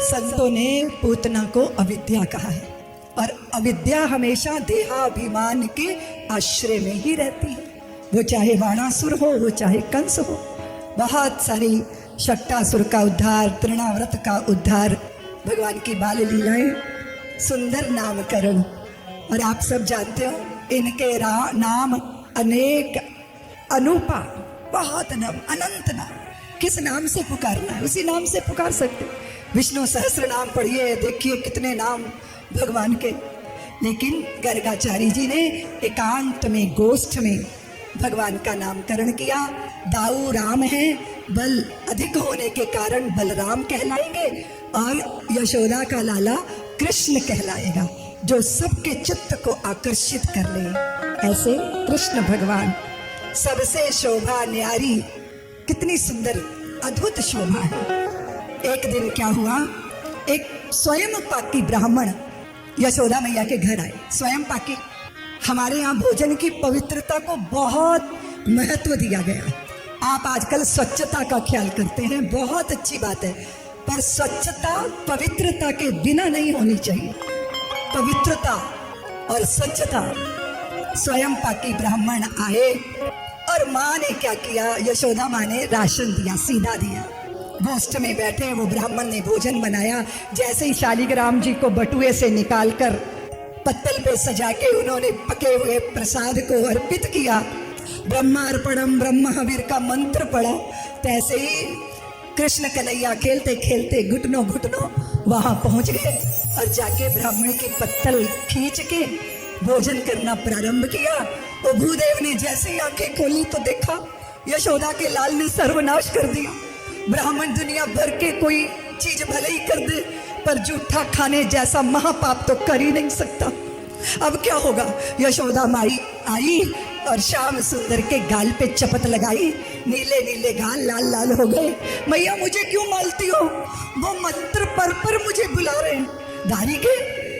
संतों ने पूतना को अविद्या कहा है और अविद्या हमेशा देहाभिमान के आश्रय में ही रहती है। वो चाहे वाणासुर हो, वो चाहे कंस हो। बहुत सारी शक्टासुर का उद्धार, तृणाव्रत का उद्धार, भगवान की बाल लीलाएं, सुंदर नामकरण। और आप सब जानते हो इनके नाम अनेक, अनूपा, बहुत नाम, अनंत नाम। किस नाम से पुकारना है उसी नाम से पुकार सकते। विष्णु सहस्त्र नाम पढ़िए, देखिए कितने नाम भगवान के। लेकिन गर्गाचार्य जी ने एकांत में, गोष्ठ में भगवान का नामकरण किया। दाऊ राम है, बल अधिक होने के कारण बलराम कहलाएंगे और यशोदा का लाला कृष्ण कहलाएगा, जो सबके चित्त को आकर्षित कर ले। ऐसे कृष्ण भगवान सबसे शोभा न्यारी, कितनी सुंदर अद्भुत शोभा है। एक दिन क्या हुआ, एक स्वयं पाकी ब्राह्मण यशोदा मैया के घर आए। स्वयं पाकी, हमारे यहाँ भोजन की पवित्रता को बहुत महत्व दिया गया है। आप आजकल स्वच्छता का ख्याल करते हैं, बहुत अच्छी बात है, पर स्वच्छता पवित्रता के बिना नहीं होनी चाहिए। पवित्रता और स्वच्छता। स्वयं पाकी ब्राह्मण आए और माँ ने क्या किया, यशोदा माँ ने राशन दिया, सीधा दिया। गोष्ठ में बैठे वो ब्राह्मण ने भोजन बनाया। जैसे ही शालिग्राम जी को बटुए से निकालकर पत्तल पे सजा के उन्होंने पके हुए प्रसाद को अर्पित किया, ब्रह्मार्पणम ब्रह्म हविर का मंत्र पढ़ा। तैसे ही कृष्ण कन्हैया खेलते खेलते घुटनों घुटनों वहां पहुंच गए और जाके ब्राह्मण की पत्तल खींच के भोजन करना प्रारंभ किया। वो भूदेव ने जैसे ही आंखें खोली तो देखा यशोदा के लाल ने सर्वनाश कर दिया। ब्राह्मण दुनिया भर के कोई चीज भले ही कर दे, पर जूठा खाने जैसा महापाप तो कर ही नहीं सकता। अब क्या होगा, यशोदा माई आई और श्याम सुंदर के गाल पे चपत लगाई। नीले नीले गाल लाल लाल हो गए। मैया मुझे क्यों मालती हो, वो मंत्र पर मुझे बुला रहे हैं। दारी के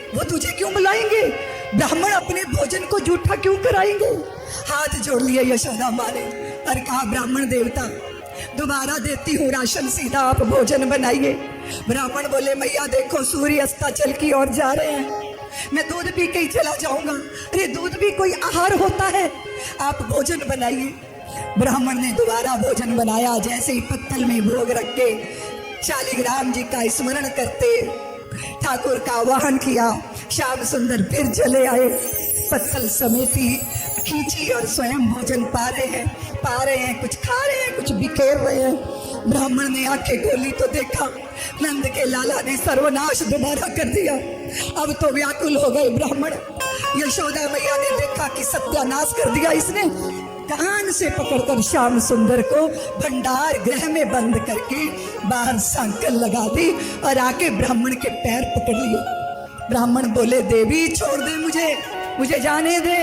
वो तुझे क्यों बुलाएंगे, ब्राह्मण अपने भोजन को जूठा क्यों कराएंगे। हाथ जोड़ लिए यशोदा माँ ने और कहा, ब्राह्मण देवता दोबारा देती हूँ राशन, सीधा आप भोजन बनाइए। ब्राह्मण बोले, मैया देखो सूर्य अस्ताचल की ओर जा रहे हैं, मैं दूध पी के ही चला जाऊंगा। अरे दूध भी कोई आहार होता है, आप भोजन बनाइए। ब्राह्मण ने दोबारा भोजन बनाया। जैसे ही पत्तल में भोग रख के शालिग्राम जी का स्मरण करते ठाकुर का आवाहन किया, श्याम सुंदर फिर चले आए। पत्तल समेटी, खींची और स्वयं भोजन पा रहे हैं, कुछ खा रहे हैं, कुछ बिखेर रहे हैं। ब्राह्मण ने आंखें खोली तो देखा नंद के लाला ने सर्वनाश दोबारा कर दिया। अब तो व्याकुल हो गए ब्राह्मण। यशोदा मैया ने देखा कि सत्यानाश कर दिया इसने। कान से पकड़कर श्याम सुंदर को भंडार गृह में बंद करके बाहर सांकल लगा दी और आके ब्राह्मण के पैर पकड़ लिए। ब्राह्मण बोले, देवी छोड़ दे मुझे जाने दे,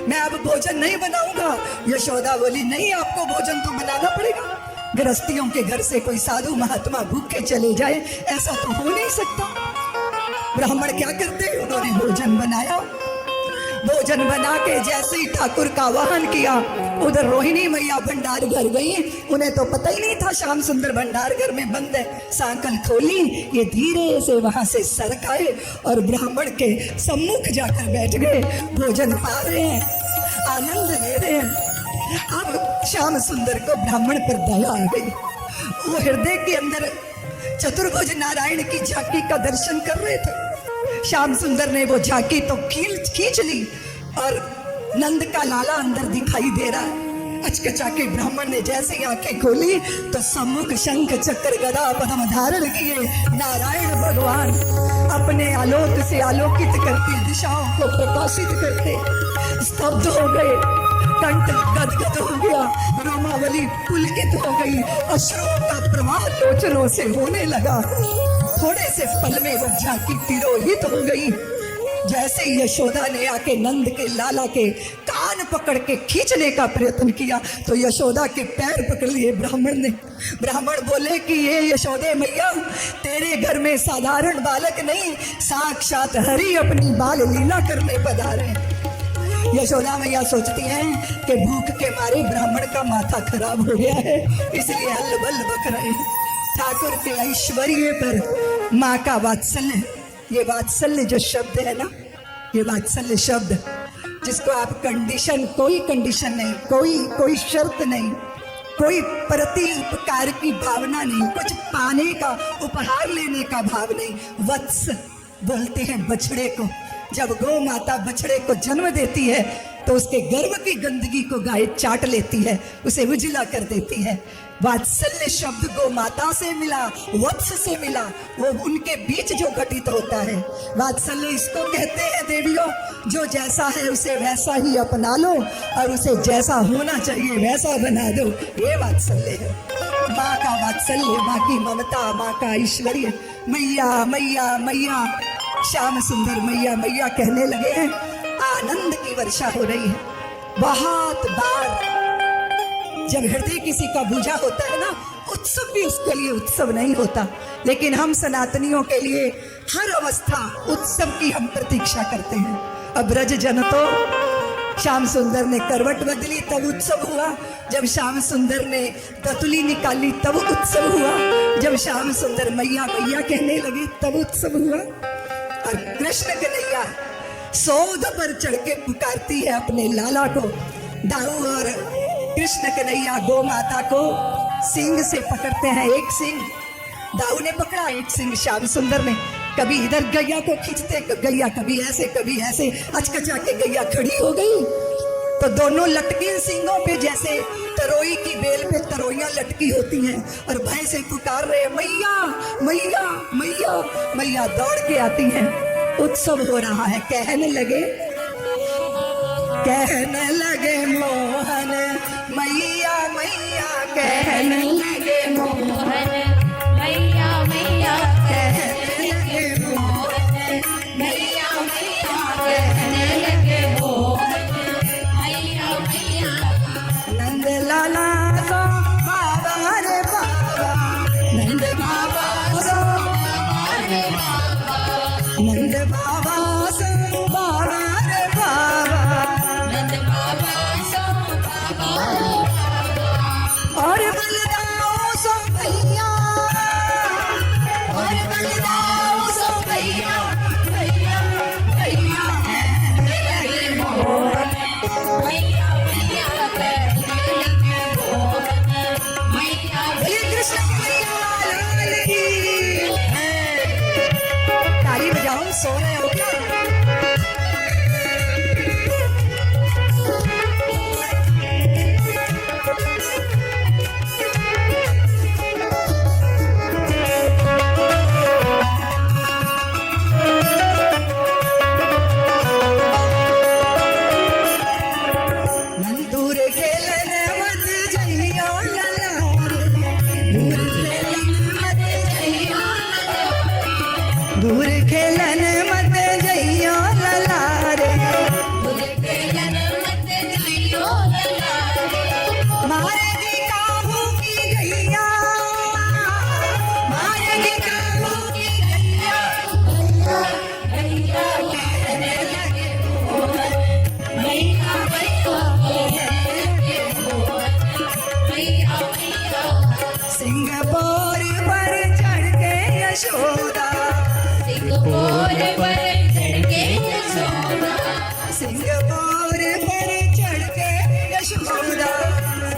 मैं अब भोजन नहीं बनाऊंगा। यशोदा बोली, नहीं, आपको भोजन तो बनाना पड़ेगा। गृहस्थियों के घर से कोई साधु महात्मा भूखे चले जाए, ऐसा तो हो नहीं सकता। ब्राह्मण क्या करते, उन्होंने भोजन बनाया। भोजन बना के जैसे ही ठाकुर का आवाहन किया, उधर रोहिणी मैया भंडार घर गई। उन्हें तो पता ही नहीं था श्याम सुंदर भंडार घर में बंद है। सांकल खोली, ये धीरे से वहां से सरक आए और ब्राह्मण के सम्मुख जाकर बैठ गए। भोजन पा रहे हैं, आनंद ले रहे हैं। अब श्याम सुंदर को ब्राह्मण पर दया आ गई। वो हृदय के अंदर चतुर्भुज नारायण की झांकी का दर्शन कर रहे थे। श्याम सुंदर ने वो झांकी तो खींच ली और नंद का लाला अंदर दिखाई दे रहा है। अचकचा के ब्राह्मण ने जैसे आंखें खोली तो सम्मुख शंख चक्र गदा पद्म धारण किए नारायण भगवान अपने आलोक से आलोकित करते, दिशाओं को प्रकाशित करते स्तब्ध हो गए। कंठ गदगद हो गया, रोमावली पुलकित हो गई, अश्रुओं का प्रवाह लोचनों से होने लगा। थोड़े से पल में वो झांकी तिरोहित हो गई। जैसे ही यशोदा ने आके नंद के लाला के कान पकड़ के खींचने का प्रयत्न किया तो यशोदा के पैर पकड़ लिए ब्राह्मण ने। ब्राह्मण बोले कि ये यशोदे मैया, तेरे घर में साधारण बालक नहीं, साक्षात हरि अपनी बाल लीला करने पधारे। यशोदा मैया सोचती हैं कि भूख के मारे ब्राह्मण का माथा खराब हो गया है, इसलिए हल बल बक रहे हैं। ठाकुर के ऐश्वर्य पर माँ का वात्सल्य, ये वात्सल्य जो शब्द है ना, ये वात्सल्य शब्द जिसको आप कंडीशन, कोई कंडीशन नहीं, कोई शर्त नहीं, कोई प्रति उपकार की भावना नहीं, कुछ पाने का, उपहार लेने का भाव नहीं। वत्स बोलते हैं बछड़े को। जब गौ माता बछड़े को जन्म देती है तो उसके गर्भ की गंदगी को गाय चाट लेती है, उसे उजला कर देती है। वात्सल्य शब्द गौ माता से मिला, वत्स से मिला, वो उनके बीच जो घटित होता है। वात्सल्य इसको कहते हैं देवियों, जो जैसा है उसे वैसा ही अपना लो और उसे जैसा होना चाहिए वैसा बना दो, ये वात्सल्य है। माँ का वात्सल्य, माँ की ममता, माँ का ऐश्वर्य। मैया मैया मैया, श्याम सुंदर मैया मैया कहने लगे हैं। आनंद की वर्षा हो रही है। बहुत बार जब हृदय किसी का बुझा होता है ना, उत्सव भी उसके लिए उत्सव नहीं होता, लेकिन हम सनातनियों के लिए हर अवस्था उत्सव की हम प्रतीक्षा करते हैं। अब ब्रज जन तो श्याम सुंदर ने करवट बदली तब उत्सव हुआ, जब श्याम सुंदर ने दतुली निकाली तब उत्सव हुआ, जब श्याम सुंदर मैया मैया कहने लगे तब उत्सव हुआ। और कृष्ण कन्हैया सौध पर चढ़ के पुकारती है अपने लाला को। दाऊ और कृष्ण कन्हैया गौ माता को सिंग से पकड़ते हैं। एक सिंग दाऊ ने पकड़ा, एक सिंग श्याम सुंदर ने। कभी इधर गैया को खींचते, गैया कभी ऐसे अचकचा के गैया खड़ी हो गई तो दोनों लटकी सिंगों पे, जैसे तरोई की बेल पे तरोइयां लटकी होती हैं, और भय से पुकार रहे मैया मैया मैया। मैया दौड़ के आती हैं। उत्सव हो रहा है। कहने लगे मोहन मैया मैया, कहने लगे मोहन मैया मैया, कहने लगे मोहन मैया मैया, कहने लगे मोहन मैया मैया। नंद लाला सो बाबा रे बाबा, नंद बाबा सो बाबा रे बाबा, नंद बाबा सो बाबा रे बाबा, नंद बाबा सो बाबा रे बाबा। और बलदाओ सो भैया, और बलदाओ सो भैया भैया भैया, कहने लगे मोहन मैया मैया, कहने लगे मोहन मैया ये कृष्ण कन्हैया लाल की। ताली बजाओ, सो रहे हो क्या? दूर खेलन मत जइयो लला, दूर खेलन मत जइयो, दूर खेलन मत जइयो लला रे, मारेगी काबू की गैया, मारेगी काबू की गैया, कहने लगे सिंगापुर पर चढ़ के यशोदा, सिंगापुर पर चढ़ के यशोदा, सिंगापुर पर चढ़ के यशोदा,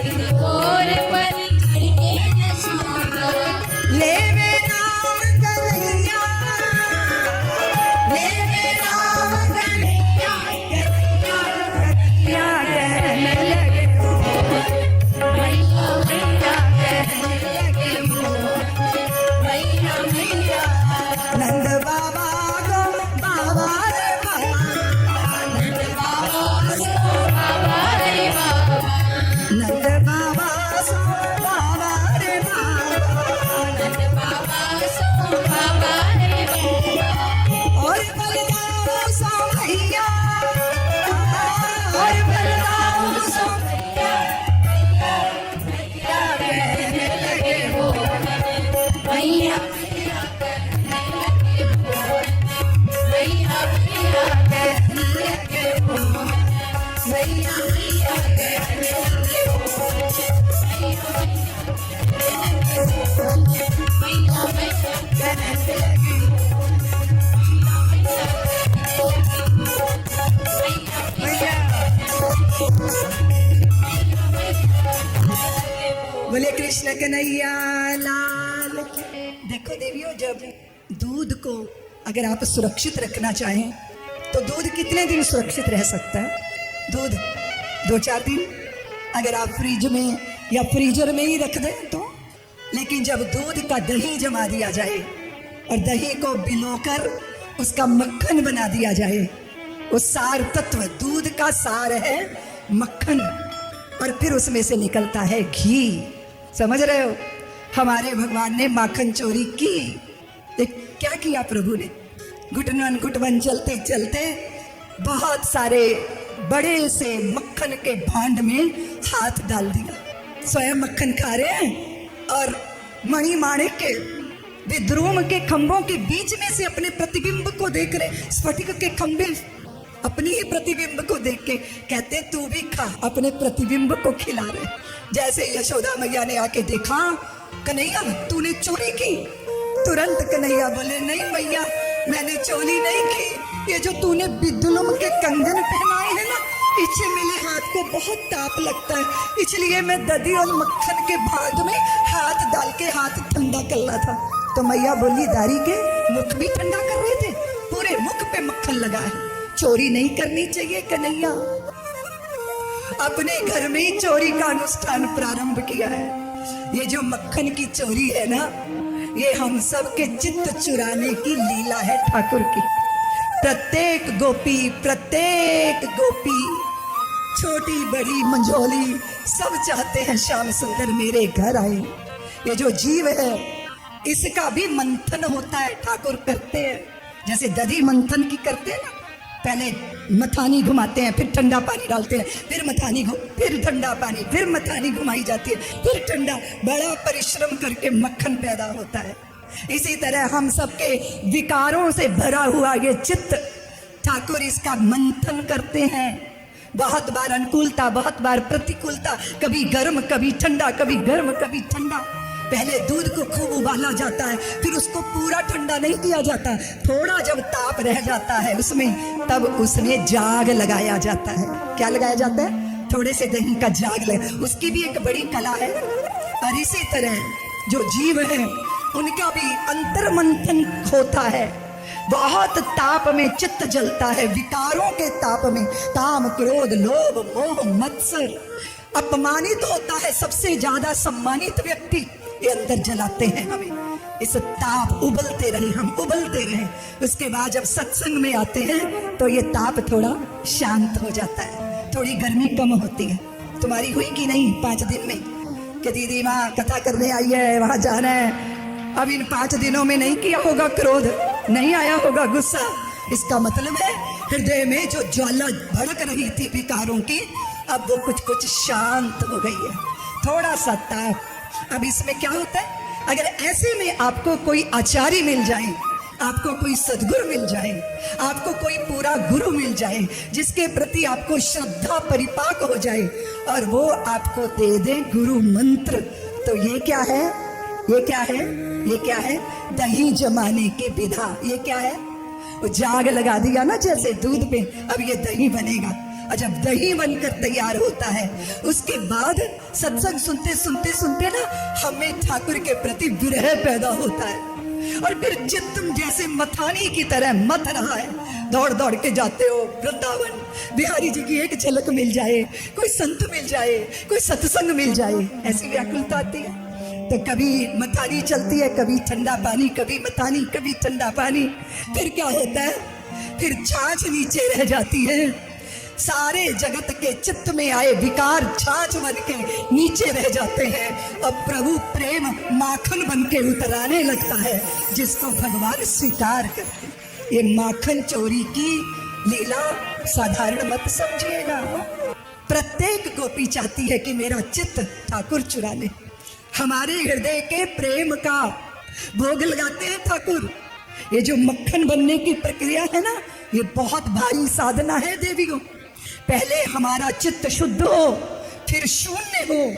सिंगापुर पर चढ़ के यशोदा। ले वे नाम कन्हैया, ले वे नाम कन्हैया, कन्हैया कहने लगे मैया मैया, कहने लगे मैया मैया। नंद बाबा को बाबा रे बाबा, नंद बाबा सो बाबा रे बाबा, नंद बाबा सो कन्हैया लाल की। देखो देवियों, जब दूध को अगर आप सुरक्षित रखना चाहें तो दूध कितने दिन सुरक्षित रह सकता है? दूध 2-4 दिन अगर आप फ्रिज में या फ्रीजर में ही रख दें तो। लेकिन जब दूध का दही जमा दिया जाए और दही को भिगोकर उसका मक्खन बना दिया जाए, वो सार तत्व, दूध का सार है मक्खन, और फिर उसमें से निकलता है घी। समझ रहे हो? हमारे भगवान ने माखन चोरी की। क्या किया प्रभु ने? घुटवन चलते चलते बहुत सारे बड़े से मक्खन के भांड में हाथ डाल दिया। स्वयं मक्खन खा रहे हैं और मणिमाणिक के विद्रोह के खंभों के बीच में से अपने प्रतिबिंब को देख रहे। स्फटिक के खंभे अपनी ही प्रतिबिंब को देख के कहते तू भी खा, अपने प्रतिबिंब को खिला रहे। जैसे यशोदा मैया ने आके देखा, कन्हैया तूने चोरी की। तुरंत कन्हैया बोले नहीं मैया, मैंने चोरी नहीं की। ये जो तूने बिदुलम के कंगन पहनाए हैं ना, इससे मेरे हाथ को बहुत ताप लगता है, इसलिए मैं दही और मक्खन के भांड में हाथ डाल के हाथ ठंडा कर रहा था। तो मैया बोली दारी के मुख भी ठंडा कर रहे थे, पूरे मुख पे मक्खन लगा है। चोरी नहीं करनी चाहिए कन्हैया। अपने घर में ही चोरी का अनुष्ठान प्रारंभ किया है। ये जो मक्खन की चोरी है ना, ये हम सब के चित्त चुराने की लीला है ठाकुर की। प्रत्येक गोपी छोटी बड़ी मंझोली सब चाहते हैं श्याम सुंदर मेरे घर आए। ये जो जीव है इसका भी मंथन होता है, ठाकुर करते हैं। जैसे दधी मंथन की करते हैं ना, पहले मथानी घुमाते हैं, फिर ठंडा पानी डालते हैं, फिर मथानी फिर ठंडा पानी, फिर मथानी घुमाई जाती है, फिर ठंडा। बड़ा परिश्रम करके मक्खन पैदा होता है। इसी तरह हम सबके विकारों से भरा हुआ ये चित्त, ठाकुर इसका मंथन करते हैं। बहुत बार अनुकूलता, बहुत बार प्रतिकूलता, कभी गर्म कभी ठंडा, कभी गर्म कभी ठंडा। पहले दूध को खूब उबाला जाता है, फिर उसको पूरा ठंडा नहीं किया जाता, थोड़ा जब ताप रह जाता है उसमें, तब उसमें जाग लगाया जाता है। क्या लगाया जाता है? थोड़े से दही का जाग लगा, उसकी भी एक बड़ी कला है। और इसी तरह जो जीव है उनका भी अंतर मंथन होता है। बहुत ताप में चित्त जलता है, विकारों के ताप में, काम क्रोध लोभ मोह मत्सर। अपमानित होता है सबसे ज्यादा सम्मानित व्यक्ति, ये अंदर जलाते हैं हमें। इस ताप उबलते रहे, हम उबलते रहे। उसके बाद जब सत्संग में आते हैं तो ये ताप थोड़ा शांत हो जाता है, थोड़ी गर्मी कम होती है। तुम्हारी हुई कि नहीं 5 दिन में कि दीदी माँ कथा करने आई है, वहां जाना है? अब इन 5 दिनों में नहीं किया होगा क्रोध, नहीं आया होगा गुस्सा। इसका मतलब है हृदय में जो ज्वाला भड़क रही थी विकारों की, अब वो कुछ शांत हो गई है, थोड़ा सा ताप। अब इसमें क्या होता है, अगर ऐसे में आपको कोई आचार्य मिल जाए, आपको कोई सद्गुरु मिल जाए, आपको कोई पूरा गुरु मिल जाए जिसके प्रति आपको श्रद्धा परिपाक हो जाए और वो आपको दे दे गुरु मंत्र, तो ये क्या है? ये क्या है? ये क्या है? दही जमाने की विधा। ये क्या है? वो जाग लगा दिया ना जैसे दूध पे, अब ये दही बनेगा। और जब दही बनकर तैयार होता है, उसके बाद सत्संग सुनते सुनते सुनते ना हमें ठाकुर के प्रति विरह पैदा होता है, और फिर चित्त जैसे मथानी की तरह मथ रहा है। दौड़ दौड़ के जाते हो वृंदावन, बिहारी जी की एक झलक मिल जाए, कोई संत मिल जाए, कोई सत्संग मिल जाए, ऐसी व्याकुलता आती है। तो कभी मथानी चलती है, कभी ठंडा पानी, कभी मथानी, कभी ठंडा पानी। फिर क्या होता है? फिर छाछ नीचे रह जाती है। सारे जगत के चित्त में आए विकार छाछ बन के नीचे रह जाते हैं, और प्रभु प्रेम माखन बन के उतराने लगता है, जिसको भगवान स्वीकार करते। ये माखन चोरी की लीला साधारण मत समझिएगा। प्रत्येक गोपी चाहती है कि मेरा चित्त ठाकुर चुरा ले। हमारे हृदय के प्रेम का भोग लगाते हैं ठाकुर। ये जो मक्खन बनने की प्रक्रिया है ना, ये बहुत भारी साधना है देवियों। पहले हमारा चित्त शुद्ध हो, फिर शून्य हो।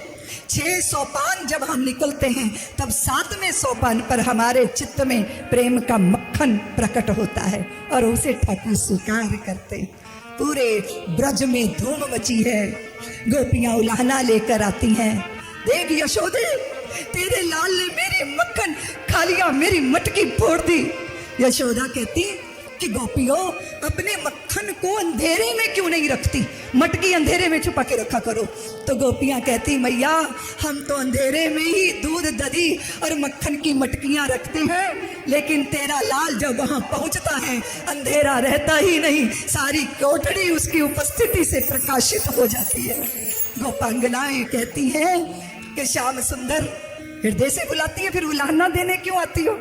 6 सोपान जब हम निकलते हैं, तब 7वें सोपान पर हमारे चित्त में प्रेम का मक्खन प्रकट होता है और उसे ठाकुर स्वीकार करते हैं। पूरे ब्रज में धूम मची है, गोपियां उलाहना लेकर आती हैं। देख यशोदे, तेरे लाल ने मेरी मक्खन खा लिया, मेरी मटकी फोड़ दी। यशोदा कहती कि गोपियों, अपने मक्खन को अंधेरे में क्यों नहीं रखती, मटकी अंधेरे में छुपा के रखा करो। तो गोपियां कहती, मैया हम तो अंधेरे में ही दूध दही और मक्खन की मटकियां रखते हैं, लेकिन तेरा लाल जब वहां पहुंचता है अंधेरा रहता ही नहीं, सारी कोठरी उसकी उपस्थिति से प्रकाशित हो जाती है। गोपांगनाएं कहती हैं कि श्याम सुंदर हृदय से बुलाती है, फिर उलाहना देने क्यों आती हो?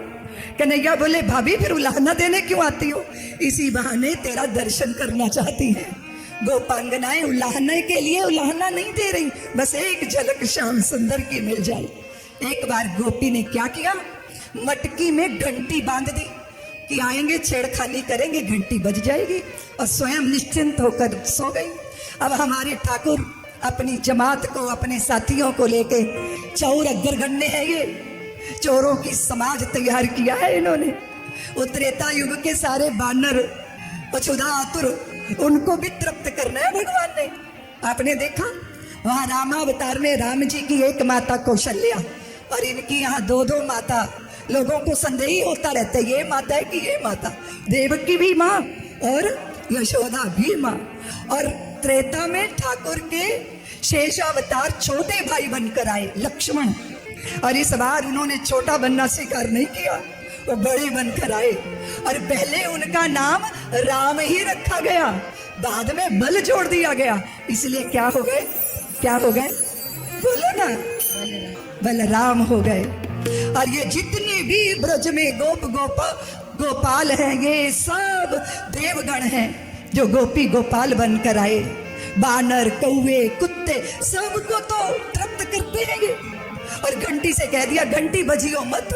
कन्हैया बोले, भाभी फिर उलाहना देने क्यों आती हो? इसी बहाने तेरा दर्शन करना चाहती है। गोपांगनाएं उलाहने के लिए उलाहना नहीं दे रही, बस एक झलक श्याम सुंदर की मिल जाए। एक बार गोपी ने क्या किया, मटकी में घंटी बांध दी कि आएंगे छेड़खानी करेंगे, घंटी बज जाएगी, और स्वयं निश्चिंत होकर सो गई। अब हमारे ठाकुर अपनी जमात को, अपने साथियों को लेके चौर अग्गर गन्ने हैं, ये चोरों की समाज तैयार किया है इन्होंने। वो त्रेता युग के सारे बानर पछुदा आतुर, उनको भी तृप्त करना है भगवान ने। आपने देखा वहां रामावतार में राम जी की एक माता कौशल्या, और इनकी यहाँ दो दो माता। लोगों को संदेह होता रहता है, ये माता है कि ये माता। देवकी भी माँ और यशोदा भी माँ। और त्रेता में ठाकुर के शेषावतार छोटे भाई बनकर आए, लक्ष्मण, और इस बार उन्होंने छोटा बनना स्वीकार नहीं किया, वो बड़े बनकर आए। और पहले उनका नाम राम ही रखा गया, बाद में बल जोड़ दिया गया, इसलिए क्या हो गए, क्या हो गए, बोलो ना, बलराम हो गए। और ये जितने भी ब्रज में गोपाल हैं, ये सब देवगण हैं जो गोपी गोपाल बनकर आए। बानर, कौवे, कुत्ते, सबको तो तृप्त करते हैं ये। और घंटी से कह दिया, घंटी बजियो मत।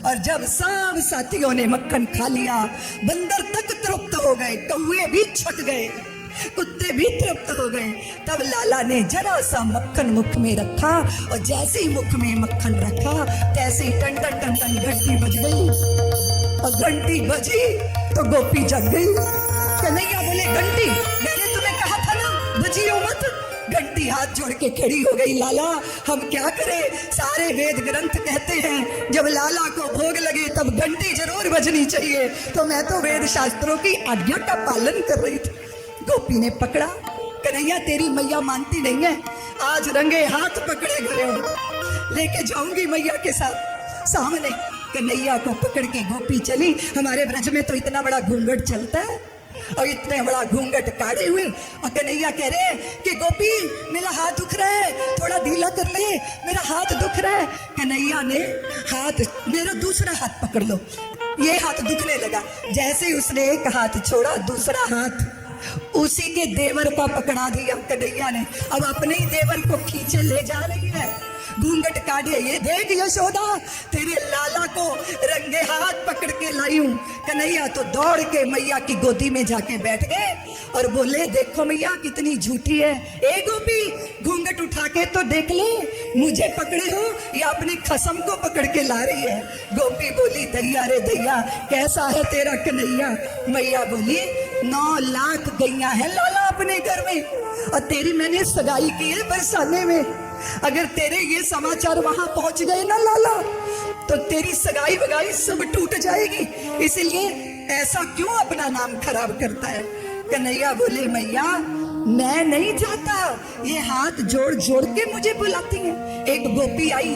और जब सब साथियों ने मक्खन खा लिया, बंदर तक तृप्त हो गए, कौवे भी छक गए, कुत्ते भी तृप्त हो गए, तब लाला ने जरा सा मक्खन मुख में रखा, और जैसे ही मुख में मक्खन रखा तैसे ही टन टन टन टन घंटी बज गई। और घंटी बजी तो गोपी जग गई। कन्हैया बोले, घंटी मैंने तुम्हें कहा था ना बजियो मत। घंटी हाथ जोड़ के खड़ी हो गई, लाला हम क्या करें, सारे वेद ग्रंथ कहते हैं जब लाला को भोग लगे तब घंटी जरूर बजनी चाहिए, तो मैं तो वेद शास्त्रों की आज्ञा का पालन कर रही थी। गोपी ने पकड़ा, कन्हैया तेरी मैया मानती नहीं है, आज रंगे हाथ पकड़े गए हो, लेके जाऊंगी मैया के साथ सामने। कन्हैया को पकड़ के गोपी चली। हमारे ब्रज में तो इतना बड़ा घूंघट चलता है, और इतने बड़ा घूंघट काढ़े हुए, और कन्हैया कह रहे हैं कि गोपी मेरा हाथ दुख रहा है, थोड़ा ढीला कर ले, मेरा हाथ दुख रहा है। कन्हैया ने हाथ, मेरा दूसरा हाथ पकड़ लो, ये हाथ दुखने लगा। जैसे ही उसने एक हाथ छोड़ा, दूसरा हाथ उसी के देवर का पकड़ा दिया कन्हैया ने। अब अपने ही देवर को खींचे ले जा रही है, घूंघट काढ़े। ये देख यशोदा, तेरे लाला को रंगे हाथ पकड़ के लाई हूं। कन्हैया तो दौड़ के मैया की गोदी में जाके बैठ गए और बोले, देखो मैया कितनी झूठी है, ए गोपी घूंघट उठा के तो देख ले, मुझे पकड़े हो या अपनी खसम को पकड़ के ला रही है। गोपी बोली, दैया रे दैया, कैसा है तेरा कन्हैया। मैया बोली, 9 लाख गैया है लाला अपने घर में, और तेरी मैंने सगाई की है बरसाने में। अगर तेरे ये समाचार वहां पहुंच गए ना लाला, तो तेरी सगाई बगाई सब टूट जाएगी, इसलिए ऐसा क्यों अपना नाम खराब करता है। कन्हैया बोले, मैया मैं नहीं चाहता, ये हाथ जोड़ जोड़ के मुझे बुलाती है। एक गोपी आई,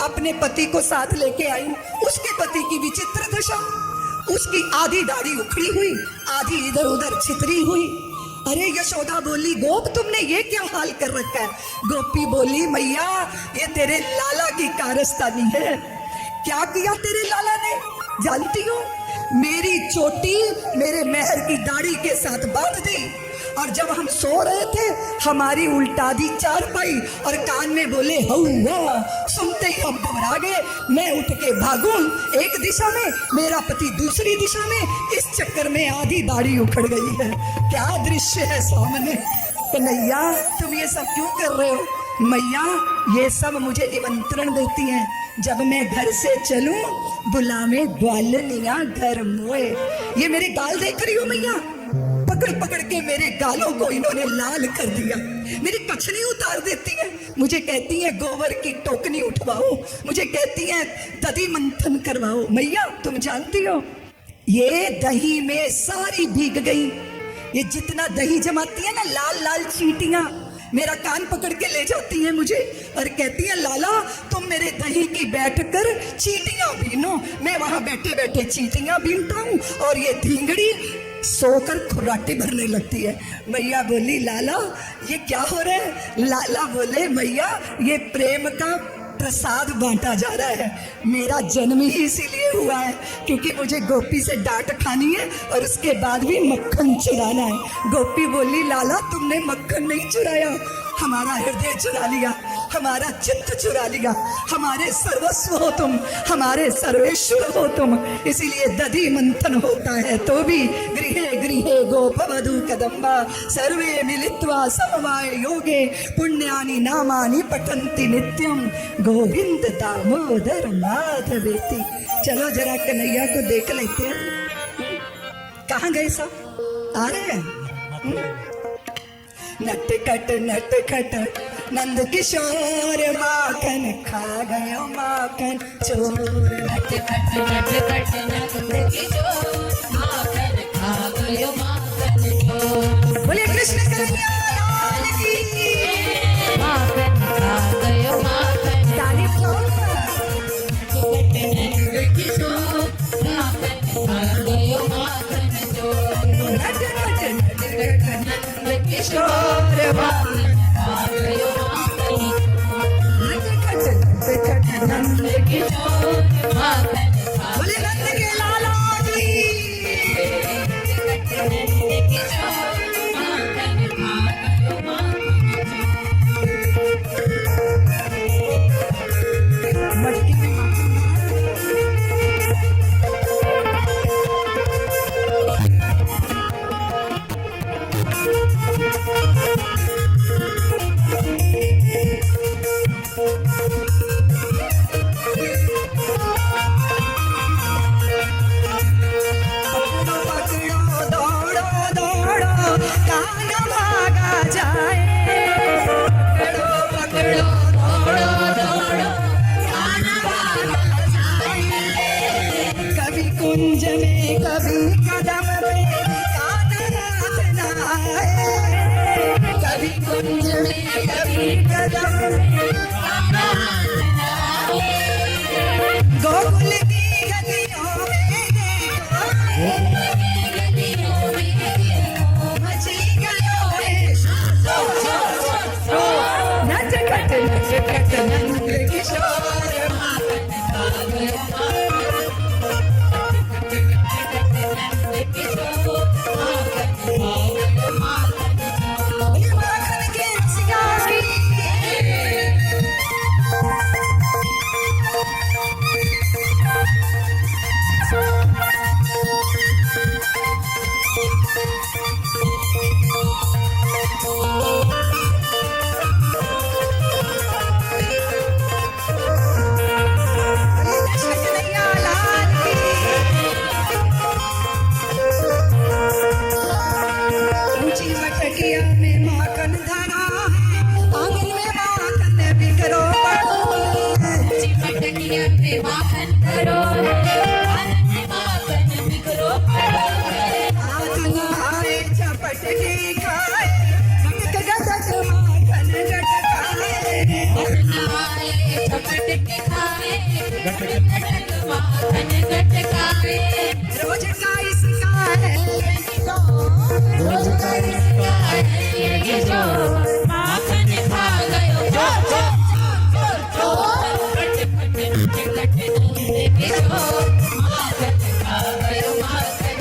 अपने पति को साथ लेके आई, उसके पति की विचित्र दशा, उसकी आधी दाढ़ी उखड़ी हुई, आधी इधर उधर छितरी हुई। अरे यशोदा बोली, गोप तुमने ये क्या हाल कर रखा है। गोपी बोली, मैया ये तेरे लाला की कारस्तानी है। क्या किया तेरे लाला ने जानती हो, मेरी चोटी मेरे मेहर की दाढ़ी के साथ बांध दी, और जब हम सो रहे थे हमारी उल्टा दी चारपाई, और कान में बोले हौवा। सुनते ही हम घबरा गए, मैं उठ के भागूं एक दिशा में, मेरा पति दूसरी दिशा में, इस चक्कर में आधी दाढ़ी उखड़ गई है। क्या दृश्य है सामने। कन्हैया तुम ये सब क्यों कर रहे हो। मैया ये सब मुझे निमंत्रण देती हैं, जब मैं घर से चलूं बुलावे ग्वालनिया घर मोए। ये मेरे गाल देख रही हो मैया, पकड़ पकड़ के मेरे गालों को इन्होंने लाल कर दिया, मेरी कछनी उतार देती है, मुझे कहती है गोबर की टोकनी उठवाओ, मुझे कहती है दधी मंथन करवाओ। मैया तुम जानती हो ये दही में सारी भीग गई, ये जितना दही जमाती है ना लाल लाल चींटियां, मेरा कान पकड़ के ले जाती है मुझे और कहती है लाला तुम मेरे दही की बैठकर चींटियां बीनो। मैं वहां बैठे बैठे चींटियां बीनता हूँ और ये धींगड़ी सोकर खुराटे भरने लगती है। मैया बोली लाला ये क्या हो रहा है? लाला बोले मैया ये प्रेम का प्रसाद बांटा जा रहा है, मेरा जन्म ही इसीलिए हुआ है क्योंकि मुझे गोपी से डांट खानी है और उसके बाद भी मक्खन चुराना है। गोपी बोली लाला तुमने मक्खन नहीं चुराया, हमारा हृदय चुरा लिया, हमारा चित्त चुरा लिया, हमारे सर्वस्व हो तुम, हमारे सर्वेश्वर हो तुम, इसीलिए दधी मंथन होता है तो भी गृहे गृहे गोपवधू कदम्बा सर्वे मिलित्वा समवाय योगे पुण्यानि नामानि पठन्ति नित्यम गोविंद दामोदर माधवेति। चलो जरा कन्हैया को देख लेते हैं, कहाँ गए सब? आ रहे हैं? नटखट नंद किशोर माखन खा गयो माखन चोर। नटखट नंद किशोर माखन खा गयो माखन चोर। बोले कृष्ण कन्हैया लाल की। माखन खा गयो माखन ताली बजाओ। नटखट नंद किशोर माखन खा गयो माखन चोर। नटखट नंद किशोर माखन खा गयो माखन नटखट नंद किशोर माखन खा बोले नंद के लाला की। नटखट किशोर माखन खा गयो माखन मटकी में माखन कुंज में कभी कदम पे कान हाथ न आए, कभी कुंज में कभी कदम पे कान हाथ न आए। गोकुल की गलियों में देखो मची गयो है नटखट नटखट नंद किशोर माखन खा गयो माखन के सिंगारी। कन्हैया लाल की। ऊंची मटकिया में माखन धरा है, आंगन में माखन बिखरो पड़ो है। चिमटकिया पे माखन करो है, आनंद में माखन बिखरो पड़ो है। हाथ नहाए झपट के खाए, गटक गटक माखन गटकाए। नहाए झपट के खाए, गटक माखन गटकाए। रोज का इसका है रोज का इसका है ये जो माखन खा गयो चोर चोर चोर चोर। नटखट नंद किशोर माखन खा गयो माखन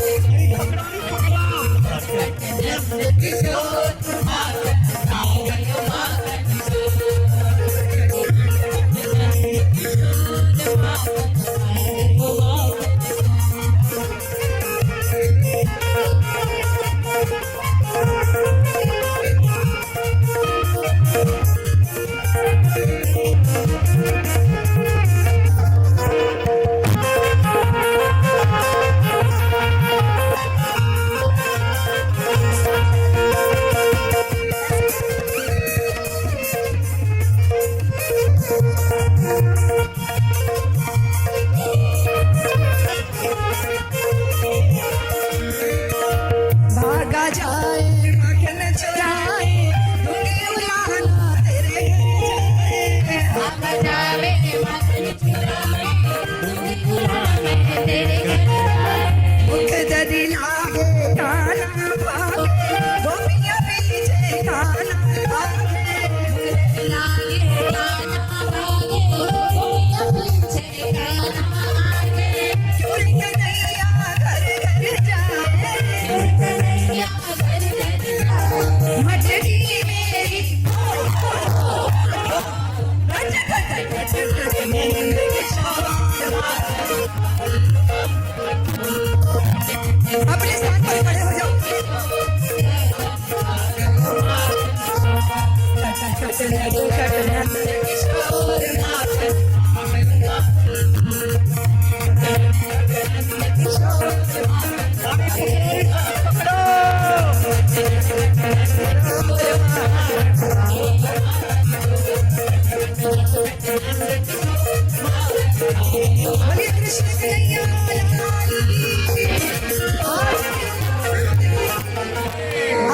नटखट नंद किशोर माखन खा गयो माखन चोर। नंद किशोर माखन खा गयो माखन अपने स्थान पर खड़े हो जाओ। बोलिए कृष्ण कन्हैया लाल की।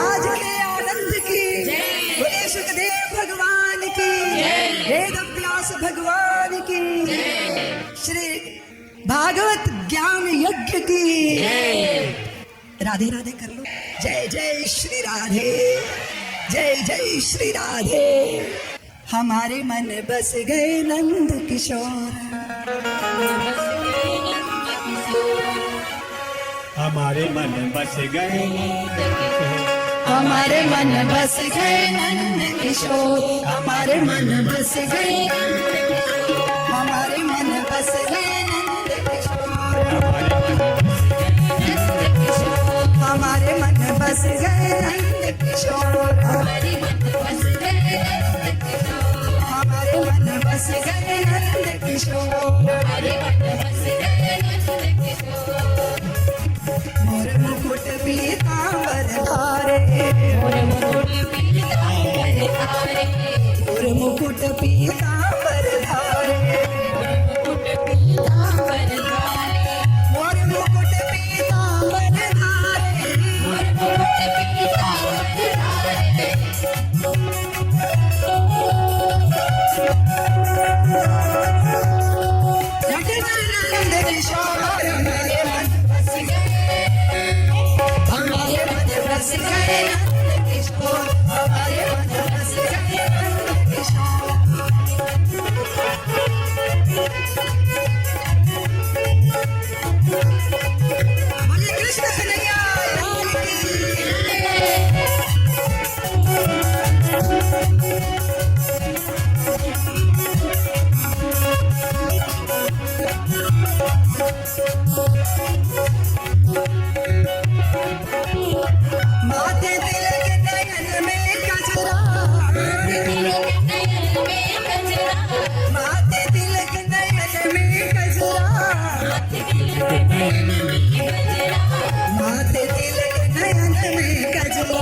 आज के आनंद की, बोले सुखदेव भगवान की, वेद व्यास भगवान की, श्री भागवत ज्ञान यज्ञ की। राधे राधे कर लो। जय जय श्री राधे, जय जय श्री राधे। हमारे मन बस गए नंद किशोर, हमारे मन बस गए, हमारे मन बस गए नंद किशोर, हमारे मन बस गए, हमारे मन बस गए नंद किशोर, हमारे मन बस गए नंद किशोर, हमारे मन बस गए नंद किशोर। मोर मुकुट पीतांबर धारे, मोर मुकुट पीतांबर धारे, मोर मुकुट पीतांबर धारे, मोर मुकुट पीतांबर धारे, मोर मुकुट पीतांबर धारे, मोर मुकुट पीतांबर धारे। नंद किशोर हमारे मन बस गए, हमारे मन बस गए नंद किशोर, हमारे मन बस गए नंद किशोर। बोलिए कृष्ण कन्हैया लाल माथे तिलक नयन में कजरा, माथे तिलक नयन में कजरा, माथे तिलक नयन में कजरा, माथे तिलक नयन में कजरा,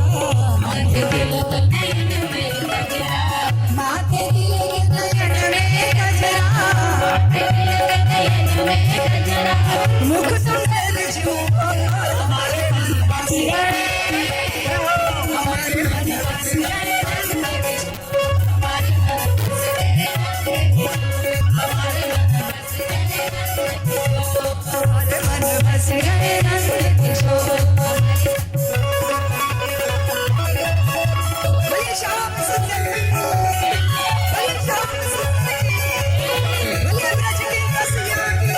मुख सुंदर जो हमारे मन बस गए, हमारे मन बस गए नंद किशोर, हमारे मन बस गए नंद किशोर, हमारे मन बस गए नंद किशोर। बोलिए श्याम सुंदर, बोलिए श्याम सुंदर, बोलिए ब्रज के रसिया की।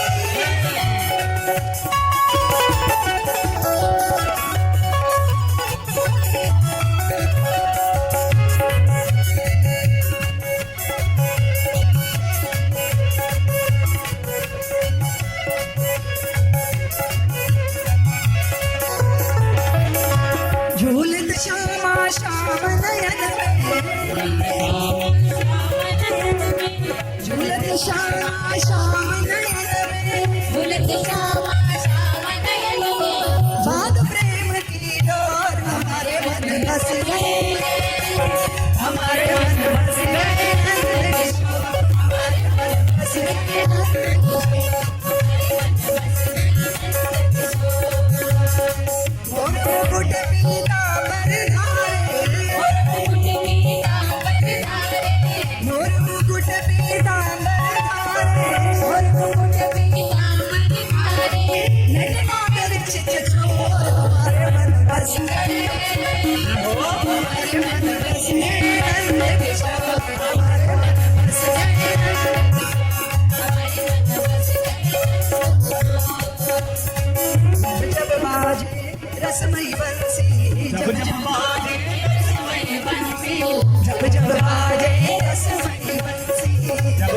झूलत श्यामा श्याम नयन में, झूलत श्यामा श्याम नयन में, बाग प्रेम की डोर हमारे मन बस गए, हमारे मन बस गए नंद किशोर, हमारे मन बस गए नंद किशोर। मोर मुकुट पीतांबर धारे, मोर मुकुट पीतांबर धारे, मोर मुकुट पीतांबर धारे, नटनागर चितचोर हमारे मन बस गए, हमारे मन बस गए नंद किशोर, हमारे मन बस गए नंद किशोर। जब बाजे रसमयी बंसी, जब जब बाजे रसमयी बंसी, जब जब बाजे रसमयी बंसी, जब जब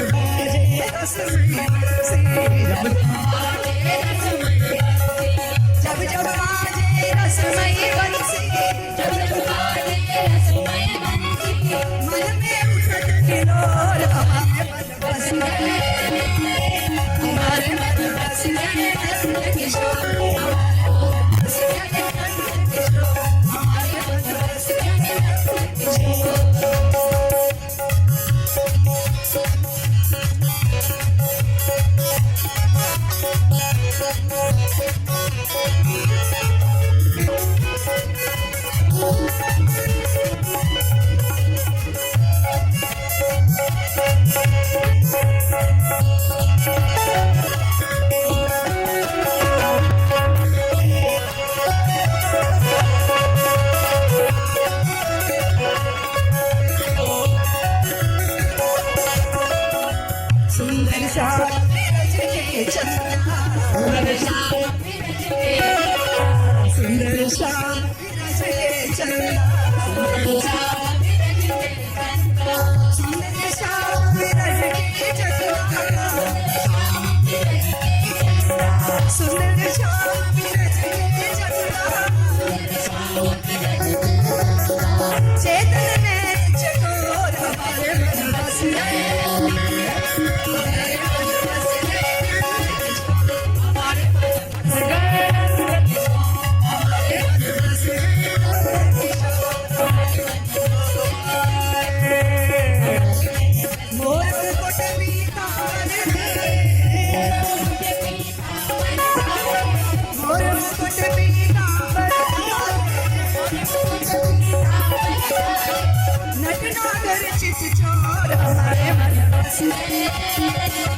बाजे रसमयी बंसी, जब जब बस गए नंद किशोर हमारे बस गए नंद किशोर हमारे बस गए नंद किशोर सुंदर श्याम विरज के चंदा सुंदर श्याम विरज के सुंदर श्याम विरज के चंदा सुंदर श्याम विरज के कंदा सुंदर श्याम विरज के चंदा सुंदर श्याम विरज के चंदा चेतन में चकोर हमारे मन बस गए हमारे मन बस गए हमारे मन बस गए हमारे मन बस गए मोर मुकुट पीतांबर मोर मुकुट पीतांबर नटनागर चित चोर हमारे मन बस गए